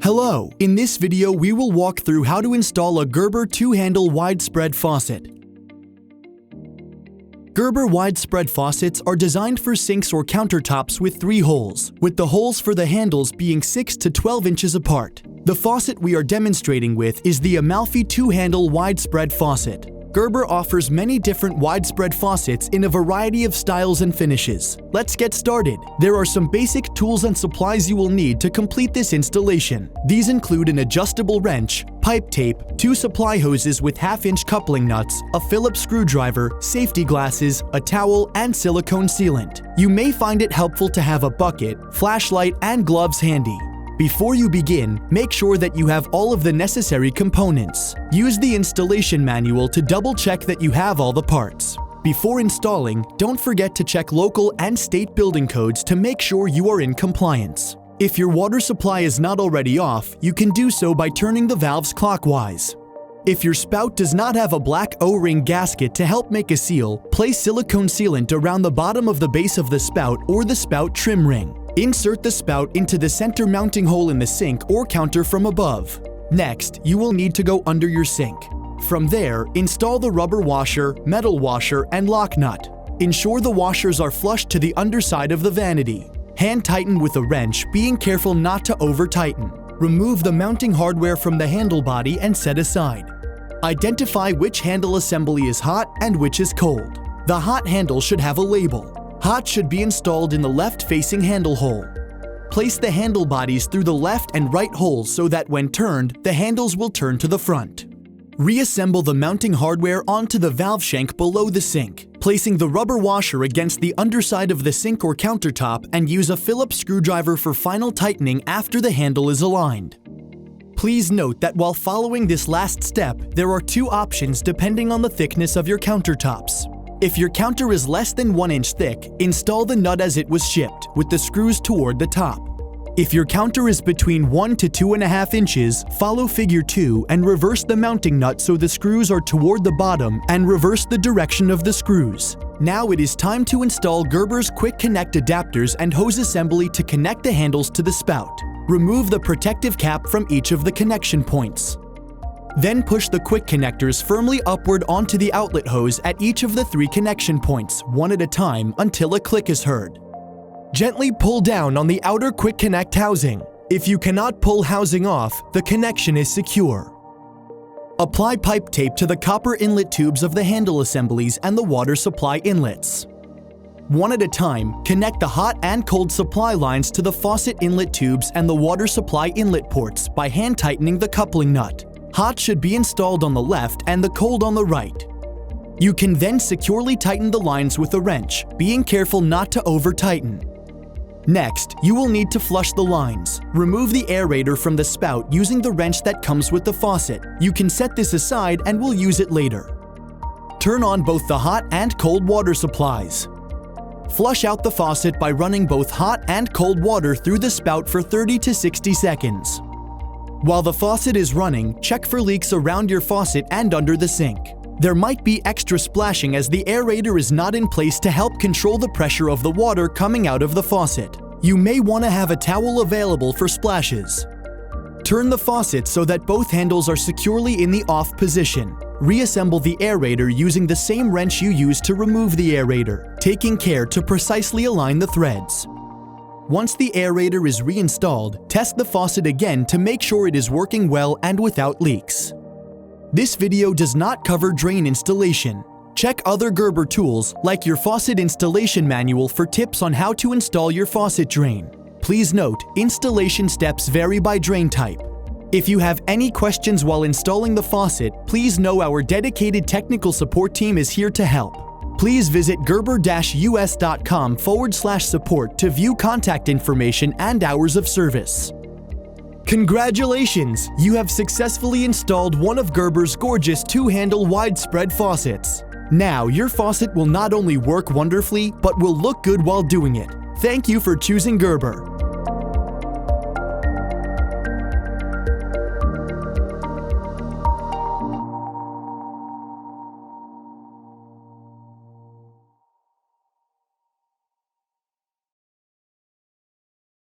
Hello! In this video, we will walk through how to install a Gerber 2-handle widespread faucet. Gerber widespread faucets are designed for sinks or countertops with 3 holes, with the holes for the handles being 6 to 12 inches apart. The faucet we are demonstrating with is the Amalfi 2-handle widespread faucet. Gerber offers many different widespread faucets in a variety of styles and finishes. Let's get started. There are some basic tools and supplies you will need to complete this installation. These include an adjustable wrench, pipe tape, 2 supply hoses with half-inch coupling nuts, a Phillips screwdriver, safety glasses, a towel, and silicone sealant. You may find it helpful to have a bucket, flashlight, and gloves handy. Before you begin, make sure that you have all of the necessary components. Use the installation manual to double-check that you have all the parts. Before installing, don't forget to check local and state building codes to make sure you are in compliance. If your water supply is not already off, you can do so by turning the valves clockwise. If your spout does not have a black O-ring gasket to help make a seal, place silicone sealant around the bottom of the base of the spout or the spout trim ring. Insert the spout into the center mounting hole in the sink or counter from above. Next, you will need to go under your sink. From there, install the rubber washer, metal washer, and lock nut. Ensure the washers are flush to the underside of the vanity. Hand tighten with a wrench, being careful not to over-tighten. Remove the mounting hardware from the handle body and set aside. Identify which handle assembly is hot and which is cold. The hot handle should have a label. Hot should be installed in the left-facing handle hole. Place the handle bodies through the left and right holes so that when turned, the handles will turn to the front. Reassemble the mounting hardware onto the valve shank below the sink, placing the rubber washer against the underside of the sink or countertop, and use a Phillips screwdriver for final tightening after the handle is aligned. Please note that while following this last step, there are 2 options depending on the thickness of your countertops. If your counter is less than 1 inch thick, install the nut as it was shipped, with the screws toward the top. If your counter is between 1 to 2.5 inches, follow figure 2 and reverse the mounting nut so the screws are toward the bottom and reverse the direction of the screws. Now it is time to install Gerber's Quick Connect adapters and hose assembly to connect the handles to the spout. Remove the protective cap from each of the connection points. Then push the quick connectors firmly upward onto the outlet hose at each of the 3 connection points, one at a time, until a click is heard. Gently pull down on the outer quick connect housing. If you cannot pull housing off, the connection is secure. Apply pipe tape to the copper inlet tubes of the handle assemblies and the water supply inlets. One at a time, connect the hot and cold supply lines to the faucet inlet tubes and the water supply inlet ports by hand tightening the coupling nut. Hot should be installed on the left and the cold on the right. You can then securely tighten the lines with a wrench, being careful not to over-tighten. Next, you will need to flush the lines. Remove the aerator from the spout using the wrench that comes with the faucet. You can set this aside and we'll use it later. Turn on both the hot and cold water supplies. Flush out the faucet by running both hot and cold water through the spout for 30 to 60 seconds. While the faucet is running, check for leaks around your faucet and under the sink. There might be extra splashing as the aerator is not in place to help control the pressure of the water coming out of the faucet. You may want to have a towel available for splashes. Turn the faucet so that both handles are securely in the off position. Reassemble the aerator using the same wrench you used to remove the aerator, taking care to precisely align the threads. Once the aerator is reinstalled, test the faucet again to make sure it is working well and without leaks. This video does not cover drain installation. Check other Gerber tools, like your faucet installation manual, for tips on how to install your faucet drain. Please note, installation steps vary by drain type. If you have any questions while installing the faucet, please know our dedicated technical support team is here to help. Please visit gerber-us.com/support to view contact information and hours of service. Congratulations! You have successfully installed one of Gerber's gorgeous 2-handle widespread faucets. Now, your faucet will not only work wonderfully, but will look good while doing it. Thank you for choosing Gerber.